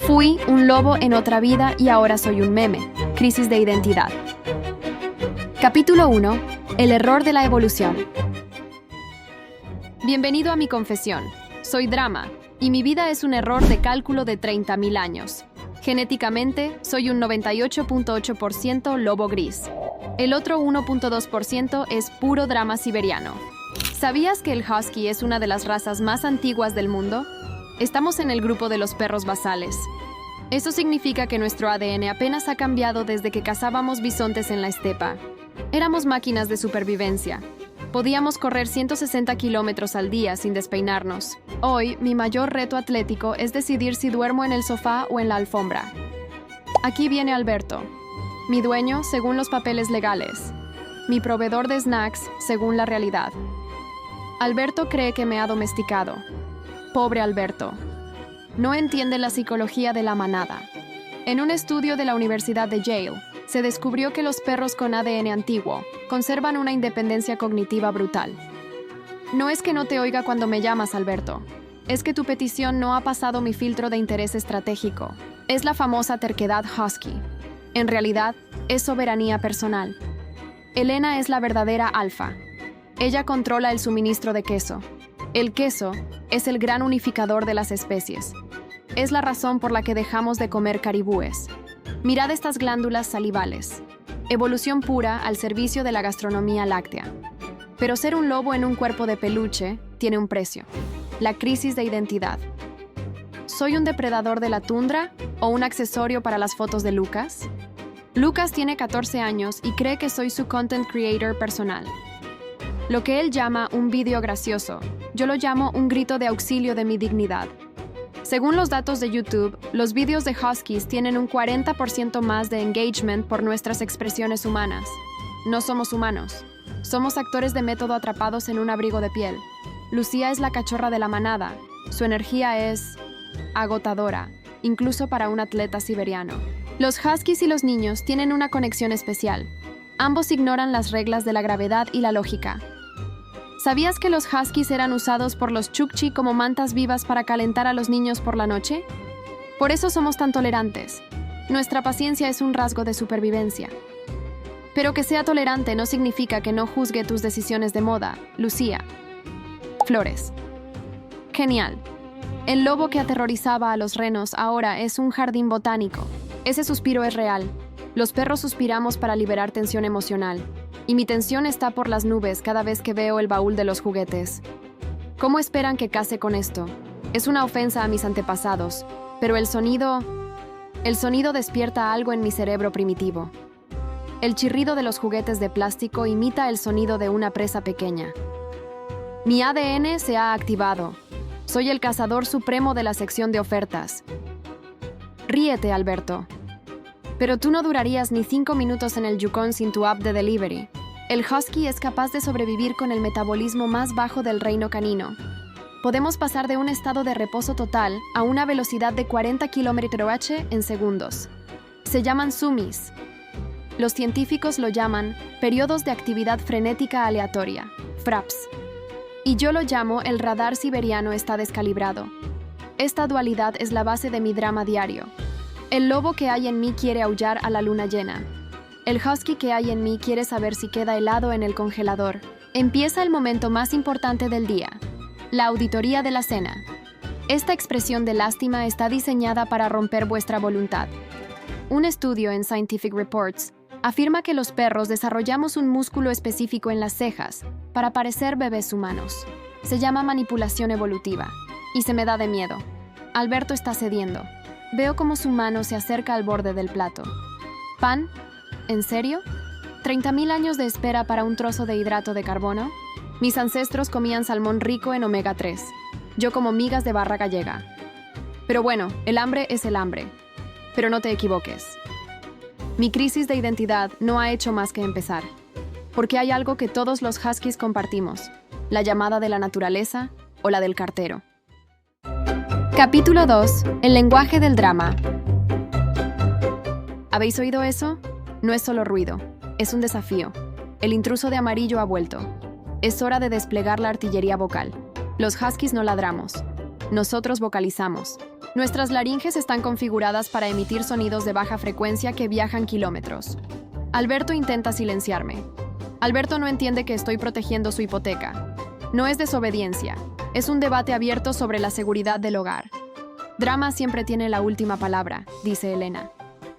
Fui un lobo en otra vida y ahora soy un meme. Crisis de identidad. Capítulo 1. El error de la evolución. Bienvenido a mi confesión. Soy Drama, y mi vida es un error de cálculo de 30.000 años. Genéticamente, soy un 98.8% lobo gris. El otro 1.2% es puro drama siberiano. ¿Sabías que el husky es una de las razas más antiguas del mundo? Estamos en el grupo de los perros basales. Eso significa que nuestro ADN apenas ha cambiado desde que cazábamos bisontes en la estepa. Éramos máquinas de supervivencia. Podíamos correr 160 kilómetros al día sin despeinarnos. Hoy, mi mayor reto atlético es decidir si duermo en el sofá o en la alfombra. Aquí viene Alberto, mi dueño según los papeles legales, mi proveedor de snacks según la realidad. Alberto cree que me ha domesticado. Pobre Alberto. No entiende la psicología de la manada. En un estudio de la Universidad de Yale, se descubrió que los perros con ADN antiguo conservan una independencia cognitiva brutal. No es que no te oiga cuando me llamas, Alberto. Es que tu petición no ha pasado mi filtro de interés estratégico. Es la famosa terquedad husky. En realidad, es soberanía personal. Elena es la verdadera alfa. Ella controla el suministro de queso. El queso es el gran unificador de las especies. Es la razón por la que dejamos de comer caribúes. Mirad estas glándulas salivales. Evolución pura al servicio de la gastronomía láctea. Pero ser un lobo en un cuerpo de peluche tiene un precio. La crisis de identidad. ¿Soy un depredador de la tundra o un accesorio para las fotos de Lucas? Lucas tiene 14 años y cree que soy su content creator personal. Lo que él llama un vídeo gracioso, yo lo llamo un grito de auxilio de mi dignidad. Según los datos de YouTube, los vídeos de huskies tienen un 40% más de engagement por nuestras expresiones humanas. No somos humanos. Somos actores de método atrapados en un abrigo de piel. Lucía es la cachorra de la manada. Su energía es agotadora, incluso para un atleta siberiano. Los huskies y los niños tienen una conexión especial. Ambos ignoran las reglas de la gravedad y la lógica. ¿Sabías que los huskies eran usados por los chukchi como mantas vivas para calentar a los niños por la noche? Por eso somos tan tolerantes. Nuestra paciencia es un rasgo de supervivencia. Pero que sea tolerante no significa que no juzgue tus decisiones de moda, Lucía. Flores. Genial. El lobo que aterrorizaba a los renos ahora es un jardín botánico. Ese suspiro es real. Los perros suspiramos para liberar tensión emocional. Y mi tensión está por las nubes cada vez que veo el baúl de los juguetes. ¿Cómo esperan que case con esto? Es una ofensa a mis antepasados, pero el sonido despierta algo en mi cerebro primitivo. El chirrido de los juguetes de plástico imita el sonido de una presa pequeña. Mi ADN se ha activado. Soy el cazador supremo de la sección de ofertas. Ríete, Alberto. Pero tú no durarías ni 5 minutos en el Yukon sin tu app de delivery. El husky es capaz de sobrevivir con el metabolismo más bajo del reino canino. Podemos pasar de un estado de reposo total a una velocidad de 40 km/h en segundos. Se llaman sumis. Los científicos lo llaman periodos de actividad frenética aleatoria, FRAPS. Y yo lo llamo el radar siberiano está descalibrado. Esta dualidad es la base de mi drama diario. El lobo que hay en mí quiere aullar a la luna llena. El husky que hay en mí quiere saber si queda helado en el congelador. Empieza el momento más importante del día, la auditoría de la cena. Esta expresión de lástima está diseñada para romper vuestra voluntad. Un estudio en Scientific Reports afirma que los perros desarrollamos un músculo específico en las cejas para parecer bebés humanos. Se llama manipulación evolutiva, y se me da de miedo. Alberto está cediendo. Veo cómo su mano se acerca al borde del plato. ¿Pan? ¿En serio? ¿30.000 años de espera para un trozo de hidrato de carbono? Mis ancestros comían salmón rico en omega 3. Yo como migas de barra gallega. Pero bueno, el hambre es el hambre. Pero no te equivoques. Mi crisis de identidad no ha hecho más que empezar. Porque hay algo que todos los huskies compartimos. La llamada de la naturaleza o la del cartero. Capítulo 2. El lenguaje del drama. ¿Habéis oído eso? No es solo ruido, es un desafío. El intruso de amarillo ha vuelto. Es hora de desplegar la artillería vocal. Los huskies no ladramos. Nosotros vocalizamos. Nuestras laringes están configuradas para emitir sonidos de baja frecuencia que viajan kilómetros. Alberto intenta silenciarme. Alberto no entiende que estoy protegiendo su hipoteca. No es desobediencia, es un debate abierto sobre la seguridad del hogar. Drama siempre tiene la última palabra, dice Elena.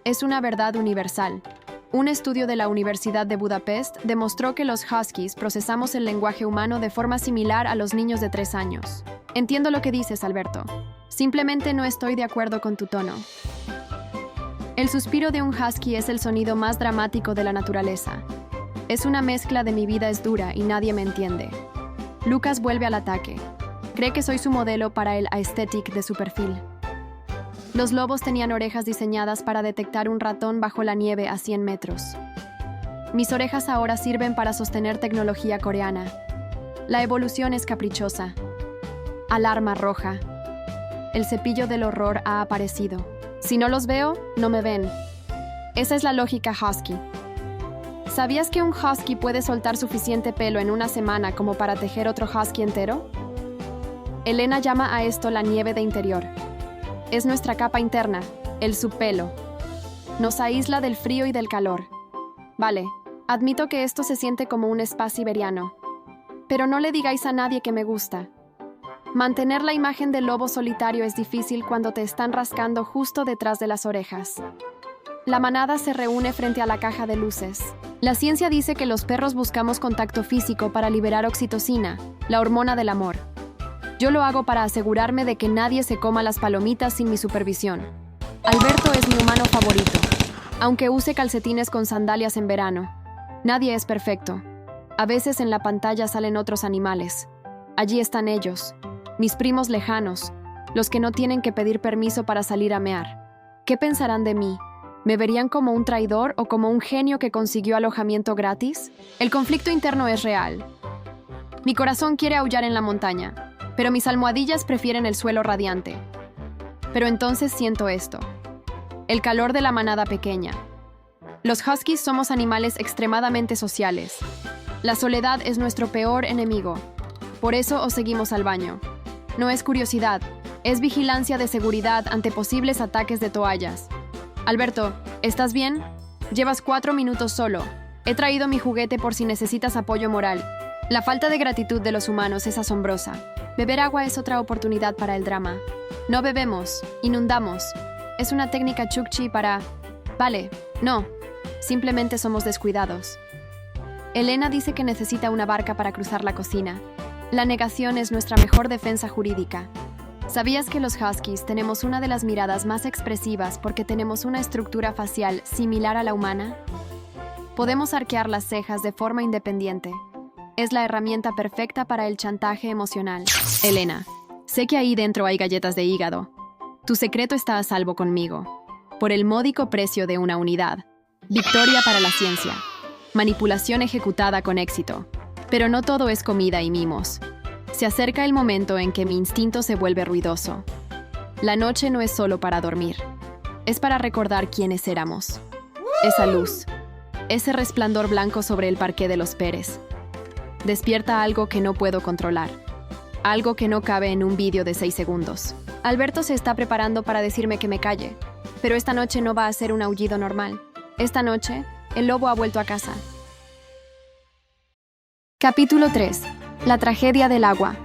Es una verdad universal. Un estudio de la Universidad de Budapest demostró que los huskies procesamos el lenguaje humano de forma similar a los niños de 3 años. Entiendo lo que dices, Alberto. Simplemente no estoy de acuerdo con tu tono. El suspiro de un husky es el sonido más dramático de la naturaleza. Es una mezcla de mi vida es dura y nadie me entiende. Lucas vuelve al ataque. Cree que soy su modelo para el aesthetic de su perfil. Los lobos tenían orejas diseñadas para detectar un ratón bajo la nieve a 100 metros. Mis orejas ahora sirven para sostener tecnología coreana. La evolución es caprichosa. Alarma roja. El cepillo del horror ha aparecido. Si no los veo, no me ven. Esa es la lógica husky. ¿Sabías que un husky puede soltar suficiente pelo en una semana como para tejer otro husky entero? Elena llama a esto la nieve de interior. Es nuestra capa interna, el subpelo. Nos aísla del frío y del calor. Vale, admito que esto se siente como un spa siberiano. Pero no le digáis a nadie que me gusta. Mantener la imagen del lobo solitario es difícil cuando te están rascando justo detrás de las orejas. La manada se reúne frente a la caja de luces. La ciencia dice que los perros buscamos contacto físico para liberar oxitocina, la hormona del amor. Yo lo hago para asegurarme de que nadie se coma las palomitas sin mi supervisión. Alberto es mi humano favorito, aunque use calcetines con sandalias en verano. Nadie es perfecto. A veces en la pantalla salen otros animales. Allí están ellos, mis primos lejanos, los que no tienen que pedir permiso para salir a mear. ¿Qué pensarán de mí? ¿Me verían como un traidor o como un genio que consiguió alojamiento gratis? El conflicto interno es real. Mi corazón quiere aullar en la montaña, pero mis almohadillas prefieren el suelo radiante. Pero entonces siento esto. El calor de la manada pequeña. Los huskies somos animales extremadamente sociales. La soledad es nuestro peor enemigo. Por eso os seguimos al baño. No es curiosidad, es vigilancia de seguridad ante posibles ataques de toallas. Alberto, ¿estás bien? Llevas 4 minutos solo. He traído mi juguete por si necesitas apoyo moral. La falta de gratitud de los humanos es asombrosa. Beber agua es otra oportunidad para el drama. No bebemos, inundamos. Es una técnica chukchi para... Vale, no. Simplemente somos descuidados. Elena dice que necesita una barca para cruzar la cocina. La negación es nuestra mejor defensa jurídica. ¿Sabías que los huskies tenemos una de las miradas más expresivas porque tenemos una estructura facial similar a la humana? Podemos arquear las cejas de forma independiente. Es la herramienta perfecta para el chantaje emocional. Elena, sé que ahí dentro hay galletas de hígado. Tu secreto está a salvo conmigo. Por el módico precio de una unidad. Victoria para la ciencia. Manipulación ejecutada con éxito. Pero no todo es comida y mimos. Se acerca el momento en que mi instinto se vuelve ruidoso. La noche no es solo para dormir. Es para recordar quiénes éramos. Esa luz. Ese resplandor blanco sobre el parqué de los Pérez. Despierta algo que no puedo controlar. Algo que no cabe en un vídeo de 6 segundos. Alberto se está preparando para decirme que me calle. Pero esta noche no va a ser un aullido normal. Esta noche, el lobo ha vuelto a casa. Capítulo 3. La tragedia del agua.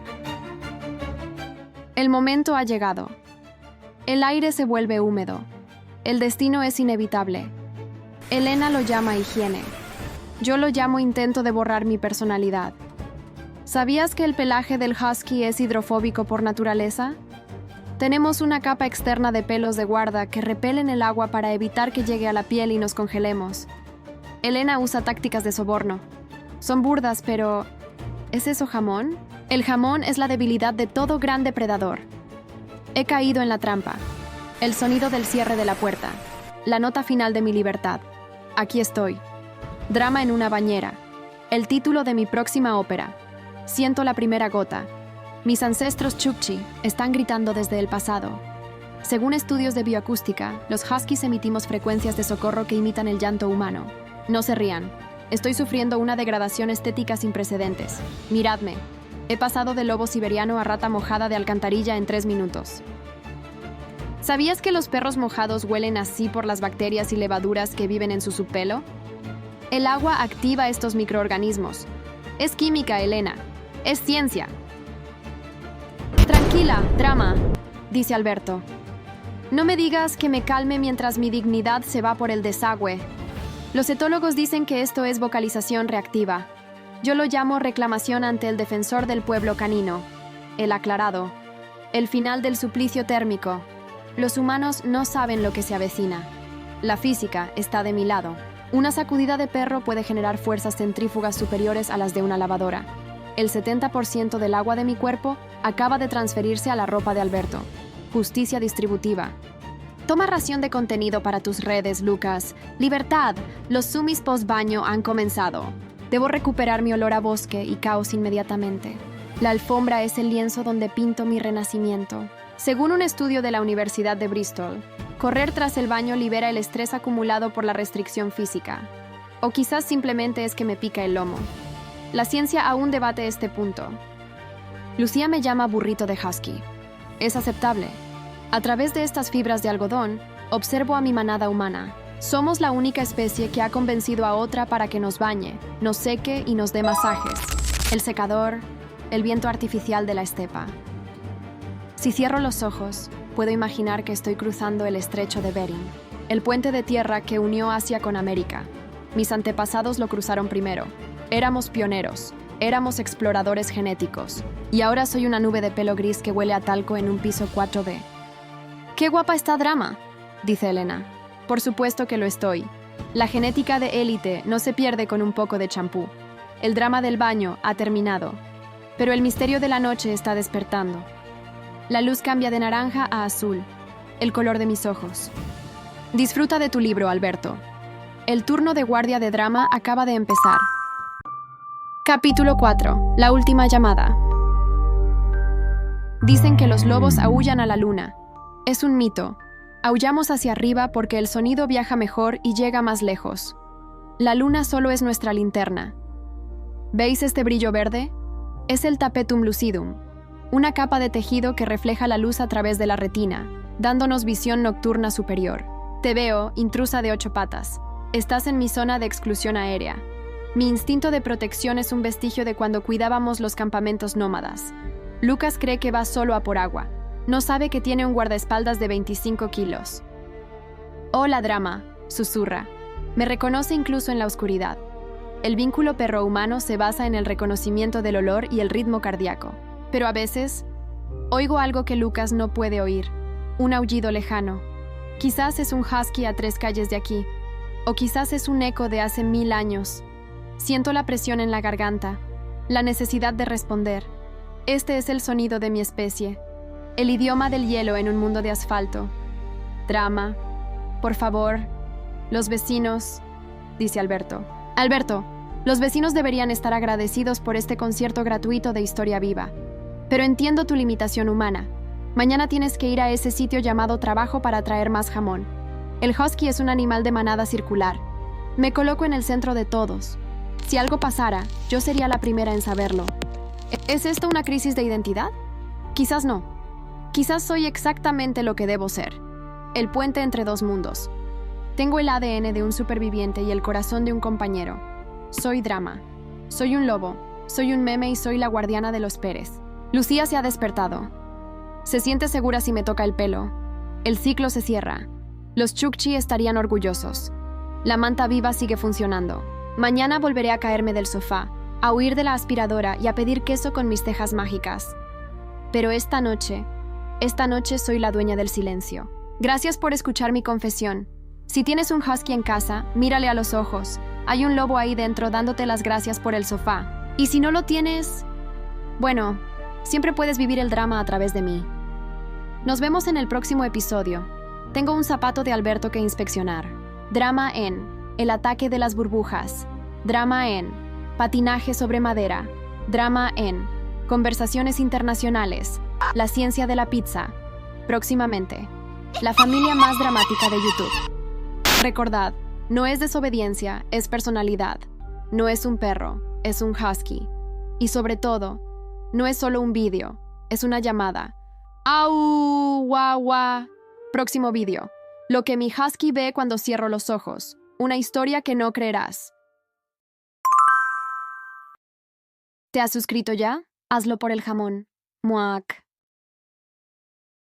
El momento ha llegado. El aire se vuelve húmedo. El destino es inevitable. Elena lo llama higiene. Yo lo llamo intento de borrar mi personalidad. ¿Sabías que el pelaje del husky es hidrofóbico por naturaleza? Tenemos una capa externa de pelos de guarda que repelen el agua para evitar que llegue a la piel y nos congelemos. Elena usa tácticas de soborno. Son burdas, pero... ¿es eso jamón? El jamón es la debilidad de todo gran depredador. He caído en la trampa. El sonido del cierre de la puerta. La nota final de mi libertad. Aquí estoy. Drama en una bañera. El título de mi próxima ópera. Siento la primera gota. Mis ancestros Chukchi están gritando desde el pasado. Según estudios de bioacústica, los huskies emitimos frecuencias de socorro que imitan el llanto humano. No se rían. Estoy sufriendo una degradación estética sin precedentes. Miradme. He pasado de lobo siberiano a rata mojada de alcantarilla en 3 minutos. ¿Sabías que los perros mojados huelen así por las bacterias y levaduras que viven en su subpelo? El agua activa estos microorganismos. Es química, Elena. Es ciencia. Tranquila, Drama, dice Alberto. No me digas que me calme mientras mi dignidad se va por el desagüe. Los etólogos dicen que esto es vocalización reactiva. Yo lo llamo reclamación ante el defensor del pueblo canino. El aclarado. El final del suplicio térmico. Los humanos no saben lo que se avecina. La física está de mi lado. Una sacudida de perro puede generar fuerzas centrífugas superiores a las de una lavadora. El 70% del agua de mi cuerpo acaba de transferirse a la ropa de Alberto. Justicia distributiva. Toma ración de contenido para tus redes, Lucas. Libertad. Los sumis post-baño han comenzado. Debo recuperar mi olor a bosque y caos inmediatamente. La alfombra es el lienzo donde pinto mi renacimiento. Según un estudio de la Universidad de Bristol, correr tras el baño libera el estrés acumulado por la restricción física. O quizás simplemente es que me pica el lomo. La ciencia aún debate este punto. Lucía me llama burrito de husky. Es aceptable. A través de estas fibras de algodón, observo a mi manada humana. Somos la única especie que ha convencido a otra para que nos bañe, nos seque y nos dé masajes. El secador, el viento artificial de la estepa. Si cierro los ojos, puedo imaginar que estoy cruzando el estrecho de Bering, el puente de tierra que unió Asia con América. Mis antepasados lo cruzaron primero. Éramos pioneros, éramos exploradores genéticos, y ahora soy una nube de pelo gris que huele a talco en un piso 4B. ¡Qué guapa está Drama!, dice Elena. Por supuesto que lo estoy. La genética de élite no se pierde con un poco de champú. El drama del baño ha terminado, pero el misterio de la noche está despertando. La luz cambia de naranja a azul, el color de mis ojos. Disfruta de tu libro, Alberto. El turno de guardia de Drama acaba de empezar. Capítulo 4. La última llamada. Dicen que los lobos aúllan a la luna. Es un mito. Aullamos hacia arriba porque el sonido viaja mejor y llega más lejos. La luna solo es nuestra linterna. ¿Veis este brillo verde? Es el tapetum lucidum, una capa de tejido que refleja la luz a través de la retina, dándonos visión nocturna superior. Te veo, intrusa de 8 patas. Estás en mi zona de exclusión aérea. Mi instinto de protección es un vestigio de cuando cuidábamos los campamentos nómadas. Lucas cree que va solo a por agua. No sabe que tiene un guardaespaldas de 25 kilos. Hola, Drama, susurra. Me reconoce incluso en la oscuridad. El vínculo perro-humano se basa en el reconocimiento del olor y el ritmo cardíaco. Pero a veces, oigo algo que Lucas no puede oír. Un aullido lejano. Quizás es un husky a 3 calles de aquí. O quizás es un eco de hace 1000 años. Siento la presión en la garganta. La necesidad de responder. Este es el sonido de mi especie. El idioma del hielo en un mundo de asfalto. Drama. Por favor. Los vecinos, dice Alberto. Alberto, los vecinos deberían estar agradecidos por este concierto gratuito de historia viva. Pero entiendo tu limitación humana. Mañana tienes que ir a ese sitio llamado trabajo para traer más jamón. El husky es un animal de manada circular. Me coloco en el centro de todos. Si algo pasara, yo sería la primera en saberlo. ¿Es esto una crisis de identidad? Quizás no. Quizás soy exactamente lo que debo ser. El puente entre dos mundos. Tengo el ADN de un superviviente y el corazón de un compañero. Soy Drama. Soy un lobo. Soy un meme y soy la guardiana de los Pérez. Lucía se ha despertado. Se siente segura si me toca el pelo. El ciclo se cierra. Los Chukchi estarían orgullosos. La manta viva sigue funcionando. Mañana volveré a caerme del sofá, a huir de la aspiradora y a pedir queso con mis cejas mágicas. Pero esta noche soy la dueña del silencio. Gracias por escuchar mi confesión. Si tienes un husky en casa, mírale a los ojos. Hay un lobo ahí dentro dándote las gracias por el sofá. Y si no lo tienes, bueno, siempre puedes vivir el drama a través de mí. Nos vemos en el próximo episodio. Tengo un zapato de Alberto que inspeccionar. Drama en El ataque de las burbujas. Drama en Patinaje sobre madera. Drama en Conversaciones internacionales. La ciencia de la pizza. Próximamente. La familia más dramática de YouTube. Recordad, no es desobediencia, es personalidad. No es un perro, es un husky. Y sobre todo, no es solo un vídeo, es una llamada. ¡Au! ¡Guau! Próximo vídeo. Lo que mi husky ve cuando cierro los ojos. Una historia que no creerás. ¿Te has suscrito ya? Hazlo por el jamón. Muac.